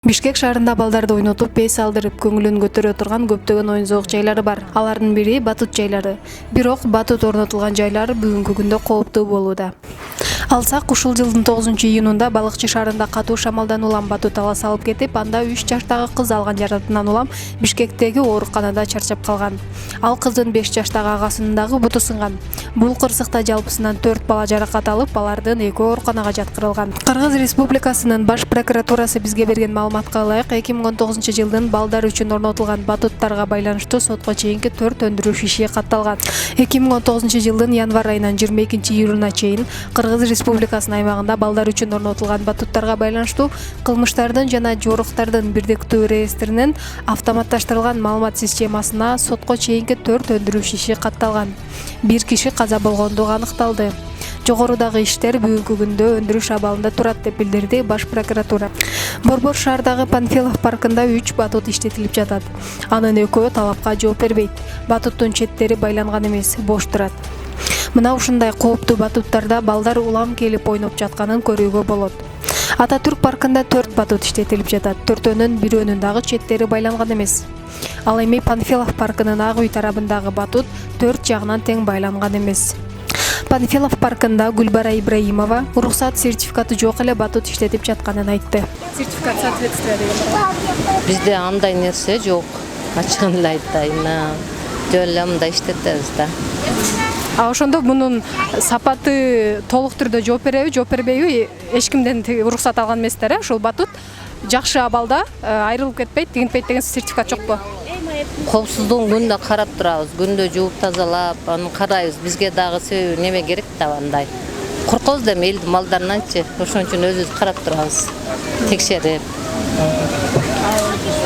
Бишкек шаарында балдарды ойнотуп, пейс алдырып, көңүлүн көтөрө турган көптөгөн оюн-зоок жайлары бар. Алардын бири батут жайлары. Бирок батут орнотулган жайлар бүгүнкү күндө кооптуу болууда. Алсак, ушул жылдын 9-июнунда балыкчы шаарында катуу шамалдан улам батут ала салып кетип, анда 3 жаштагы кыз алган жаракатынан улам Бишкектеги ооруканада чарчап калган. Ал кыздын 5 жаштагы агасынын дагы буту сынган. Бул кырсыкта жалпысынан 4 бала жаракат алып, алардын 2 ооруканага жаткырылган. Кыргыз Республикасынын баш прокуратурасы бизге берген маалыматка ылайык, 2019-жылдын балдар үчүн орнотулган батуттарга байланыштуу сотко чейинки 4 өндүрүш иши катталган. 2019-жылдын январь айынан 22-июлуна чейин Кыргыз Республикасынын аймагында балдар үчүн орнотулган батуттарга байланыштуу кылмыштардын жана жоруктардын бирдиктүү реестринин автоматташтырылган маалымат системасына сотко чейинки 4 өндүрүш иши катталган. 1 киши каза болгондугу аныкталды. Жогорудагы иштер бүгүнкү күндө өндүрүш абалында турат деп билдирди баш прокуратура. Борбор шаардагы Панфилов паркында 3 батут иштетилип жатат. Анын 2-өө талапка жооп бербейт. Батуттун четтери байланган эмес, бош турат. Мына ушундай кооптуу батуттарда балдар улам келип ойноп жатканын көрүүгө болот. Ататүрк паркында 4 батут иштетилип жатат. 4-өнүн бирөөнүн дагы четтери байланган эмес. Ал эми Панфилов паркынын ак үй тарабындагы батут 4 жагынан тең байланган эмес. Панфилов паркында Гүлбара Ибраимова уруксат сертификаты жок эле батут иштетип жатканын айтты. Сертификат соответствия деген. Бизде андай нерсе жок. Ачыгын эле айтайын. Жөн эле мындай иштетебиз да. А ошондо мунун сапаты толук түрдө жооп береби, жооп бербейби? Эч кимден уруксат алган эместер, ошол батут жакшы абалда айрылып кетпейт, тигинтпейт деген сертификат жокпу? Коопсуздугун күндө карап турабыз, күндө жууп тазалап, аны карайбыз. Бизге дагы себеби неме керек да андай. Коркобуз да элдин малдарынанчы. Ошон үчүн өзүбүз карап турабыз. Текшерип.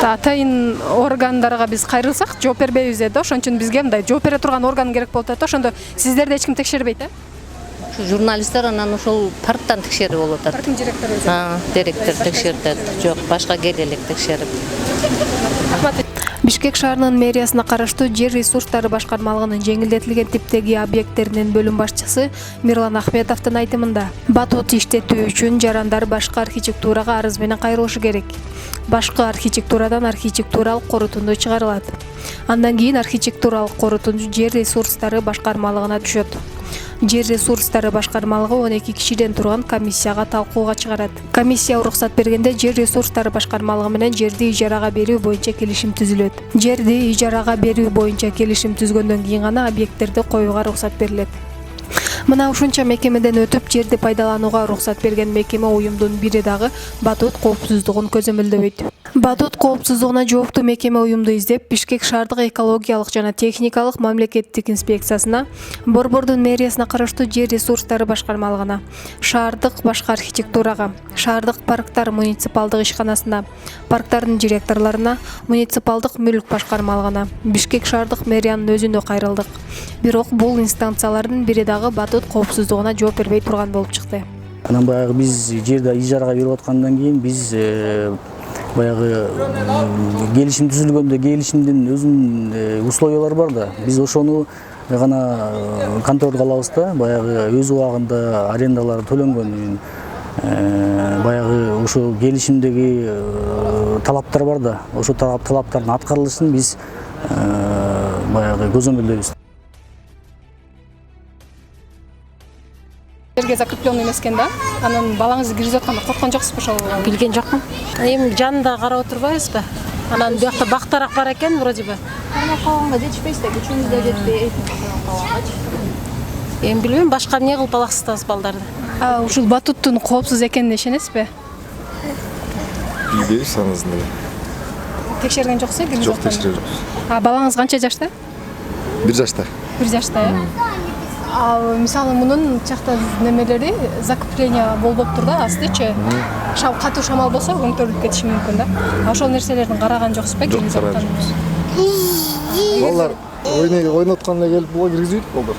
Атайын органдарга биз кайрылсак жооп бербейбиз да, ошон үчүн бизге мындай жооп бере турган орган керек болуп атат. Ошондо сиздерди эч ким текшербейт, Ушу журналисттер анан ошол парктан текшерип болуп атат. Парктын директору өзү. Директор текшертет. Жок, башка кел элек текшерип. Бишкек шаарынын мэриясына караштуу жер ресурстары башкармалыгынын жеңилдетилген типтеги объекттеринин бөлүм башчысы Мирлан Ахметовдун айтымында, батут иштетүү үчүн жарандар башкы архитектурага арыз менен кайрылышы керек. Башкы архитектурадан архитектуралык корутунду чыгарылат. Андан кийин архитектуралык корутунду жер ресурстары башкармалыгына түшөт. Жер ресурстары башкармалыгы 12 кишиден турган комиссияга талкууга чыгарат. Комиссия уруксат бергенде жер ресурстары башкармалыгы менен жерди ижарага берүү боюнча келишим түзүлөт. Жерди ижарага берүү боюнча келишим түзгөндөн кийин гана объекттерди коюуга уруксат берилет. Мына ушунча мекемеден өтүп жерди пайдаланууга уруксат берген мекеме уюмдун бири дагы батут коопсуздугун көзөмөлдөбөйт. Батут коопсуздугуна жооптуу мекеме уюмду издеп, Бишкек шаардык экологиялык жана техникалык мамлекеттик инспекциясына, Борбордун мэриясына караштуу жер ресурстары башкармалыгына, шаардык башкы архитектурага, шаардык парктар муниципалдык ишканасына, парктардын директорлоруна, муниципалдык мүлк башкармалыгына, Бишкек шаардык мэриянын өзүнө кайрылдык. Бирок бул инстанциялардын бири дагы батут коопсуздугуна жооп бербей турган болуп чыкты. Анан баягы биз жерди ижарага берип аткандан кийин биз баягы келишим түзүлгөндө келишимдин өзүнүн условиялары бар да. Биз ошону гана контролго алабыз да, баягы өз убагында арендалары төлөнгөн, баягы ошо келишимдеги талаптар бар да. Ошо талаптардын аткарылышын биз баягы көзөмөлдөйбүз. Жерге закрепленный эмес экен да. Анан балаңызды киргизип атканда корккон жоксузбу ошол? Билген жокмун. Эми жанында карап отурбайбызбы? Анан биякта бактарак бар экен, вроде бы. Кармап калганга жетишпейсиз да, күчүңүз да жетпей, кармап калганга. Эми билбейм, башка эмне кылып алаксыз балдарды. Ушул батуттун коопсуз экенине ишенесизби? Билбейбиз анысын деле. Текшерген жоксуз, киргизип Жок, текшерген жокпуз. Балаңыз канча жашта? 1 жашта. 1 жашта, мисалы мунун жакта немелери закрепление болбоптур да, астычы. Катуу шамал болсо көңтөрүлүп кетиши мүмкүн да. Ошол нерселердин караган жоксузбу? Жок, караган жокпуз. Балдар ойнотканда келип буга киргизбейт балдар.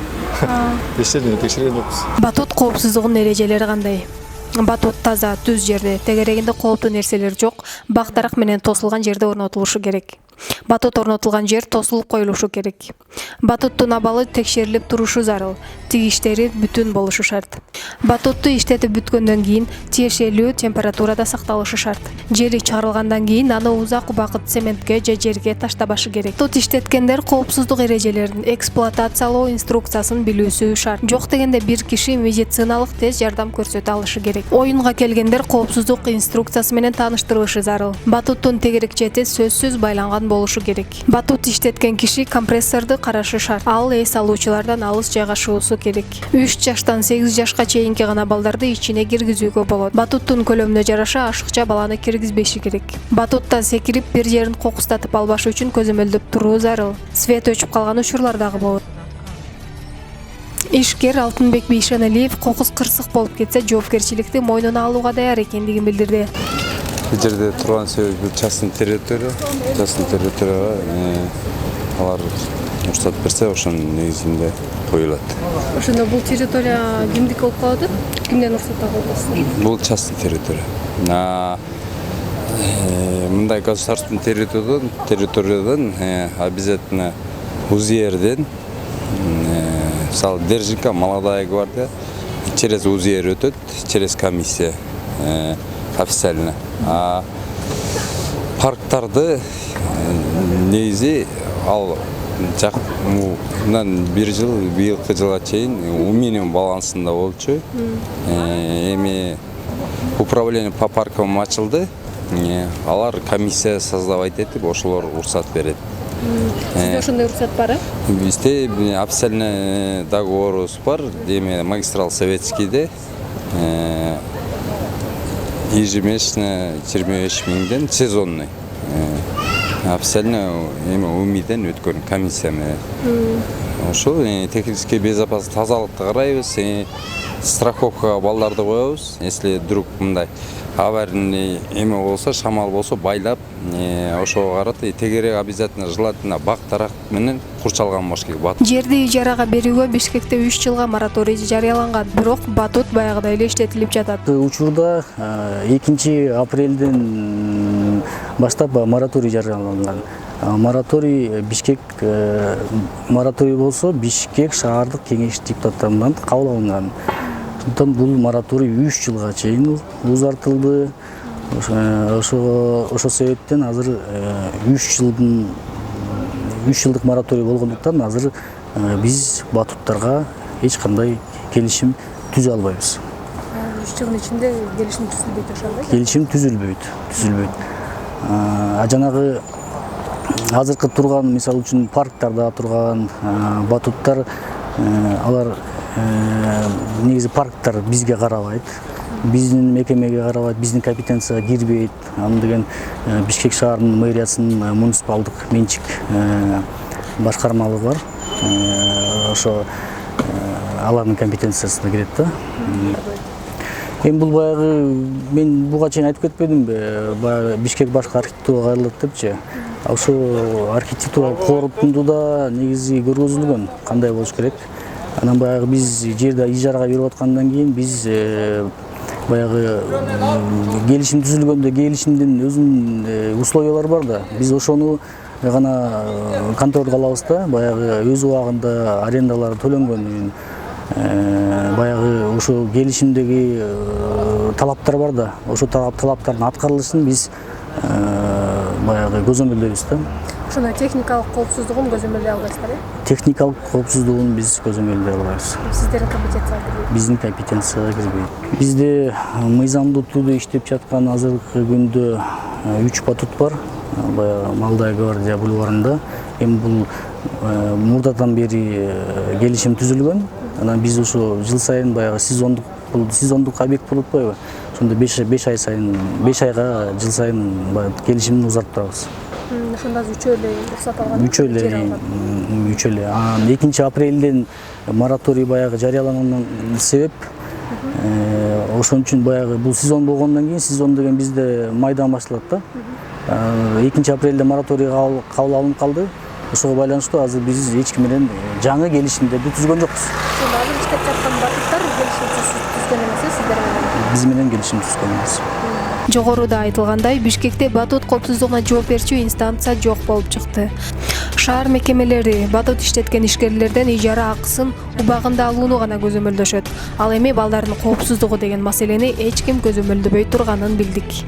Текшерген жокпуз. Батут коопсуздугунун эрежелери кандай? Батут таза, түз жерде, тегерегинде кооптуу нерселер жок, бактарак менен тосулган жерде орнотулушу керек. Батут орнотулган жер тосулуп коюлушу керек. Батуттун абалы текшерилип турушу зарыл. Тигиштери бүтүн болушу шарт. Батутту иштетип бүткөндөн кийин тиешелүү температурада сакталышы шарт. Жери чыгарылгандан кийин аны узак убакыт цементке же жерге таштабашы керек. Батут иштеткендер коопсуздук эрежелерин, эксплуатациялоо инструкциясын билүүсү шарт. Жок дегенде бир киши медициналык тез жардам көрсөтө алышы керек. Оюнга келгендер коопсуздук инструкциясы менен тааныштырылышы зарыл. Батуттун тегерек чети сөзсүз байланган болушу керек. Батут иштеткен киши компрессорду карашы шарт. Ал эс алуучулардан алыс жайгашуусу керек. 3 жаштан 8 жашка чейинки гана балдарды ичине киргизүүгө болот. Батуттун көлөмүнө жараша ашыкча баланы киргизбеши керек. Батутта секирип бир жерин кокустатып албаш үчүн көзөмөлдөп туруу зарыл. Свет өчүп калган учурлар дагы болот. Ишкер Алтынбек Бейшеналиев кокус кырсык болуп кетсе жоопкерчиликти мойнуна алууга даяр экендигин билдирди. Бұл жерде тұрған себебі бұл частный территория. Частный территорияға алар рұқсат берсе, ошонун негизинде коюлат. Ошондо бул территория кимдики болуп калат? Кимден рұқсат алып атасыздар? Бұл частный территория. Мындай государственный территориядан обязательно УЗРден, мисалы Держинка, Молодая гвардия, через УЗР өтөт, через комиссия официально. Парктарды негизи ал мындан бир жыл, быйылкы жылга чейин минимум балансында болчу. Эми управление по паркам ачылды. Алар комиссия создавать этип, ошолор уруксат берет. Сизде ошондой уруксат бар? Бизде официальный договорубуз бар. Деме магистрал Советскийде ежемесячно 25 миңден сезонный. Официально УМИден өткөн комиссия менен. Ошол технический безопасность, тазалыкты карайбыз, страховкага балдарды коебуз. Если вдруг мындай аварийный эме болсо, шамал болсо байлап, ошого карат тегерек обязательно желательно бак тарак менен курчалган болуш керек. Жерди ижарага берүүгө Бишкекте 3 жылга мораторий жарыяланган, бирок батут баягыдай эле иштетилип жатат. Учурда 2 апрелден баштап мораторий жарыяланган. Мораторий Бишкек мораторий болсо Бишкек шаардык кеңеш депутаттарынан кабыл алынган. Сондықтан бул мораторий 3 жылга чейин узартылды. Ошо себептен азыр 3 жылдык мораторий болгондуктан азыр биз батуттарга эч кандай келишим түзө албайбыз. 3 жылдын ичинде келишим түзүлбөйт ошондой? Келишим түзүлбөйт. Жанагы азыркы турган, мисалы үчүн парктарда турган батуттар, алар негизи парктар бизге карабайт. Биздин мекемеге карабайт, биздин компетенцияга кирбейт. Аны деген Бишкек шаарынын мэриясынын муниципалдык менчик башкармалыгы бар. Ошо алардын компетенциясына кирет да. Эми бул баягы мен буга чейин айтып кетпедимби? Баягы Бишкек башка архитектурага кайрылат депчи. Ошо архитектура корутундуда негизи көргөзүлгөн кандай болуш керек. Анан баягы биз жерди ижарага берип аткандан кийин биз баягы келишим түзүлгөндө келишимдин өзүнүн условиялары бар да. Биз ошону гана контролго алабыз да. Баягы өз убагында арендалары төлөнгөнүн, баягы ошо келишимдеги талаптар бар да. Ошо талаптардын аткарылышын биз баягы көзөмөлдөйбүз да. Ошондой техникалык коопсуздугун көзөмөлдөй албайсыздар, э? Техникалык коопсуздугун биз көзөмөлдөй албайбыз. Сиздердин компетенцияга кирбейт. Биздин компетенцияга кирбейт. Бизде мыйзамдуу түрдө иштеп жаткан азыркы күндө 3 батут бар. Баягы Молодая гвардия бульварында. Эми бул мурдадан бери келишим түзүлгөн. Анан биз ошо жыл сайын баягы сезондук объект болуп атпайбы? Ошондо 5 ай сайын, 5 айга жыл сайын келишимди узартып турабыз. Ошондо 3 эле уруксат алган. 3 эле. 2 апрелден мораторий баягы жарыяланган себеп ошон үчүн баягы бул сезон болгондон кийин, сезон деген бизде майдан башталат да. 2 апрелде мораторий кабыл алынып калды. Ошого байланыштуу азыр биз эч ким менен жаңы келишимдерди түзгөн жокпуз. Ошондо азыр иштеп жаткан батуттар келишим келишимсиз түзгөн эмес сиздер менен? Биз менен келишим түзгөн эмес. Жогоруда айтылгандай, Бишкекте батут коопсуздугуна жооп берчү инстанция жок болуп чыкты. Шаар мекемелери батут иштеткен ишкерлерден ижара акысын убагында алууну гана көзөмөлдөшөт. Ал эми балдардын коопсуздугу деген маселени эч ким көзөмөлдөбөй турганын билдик.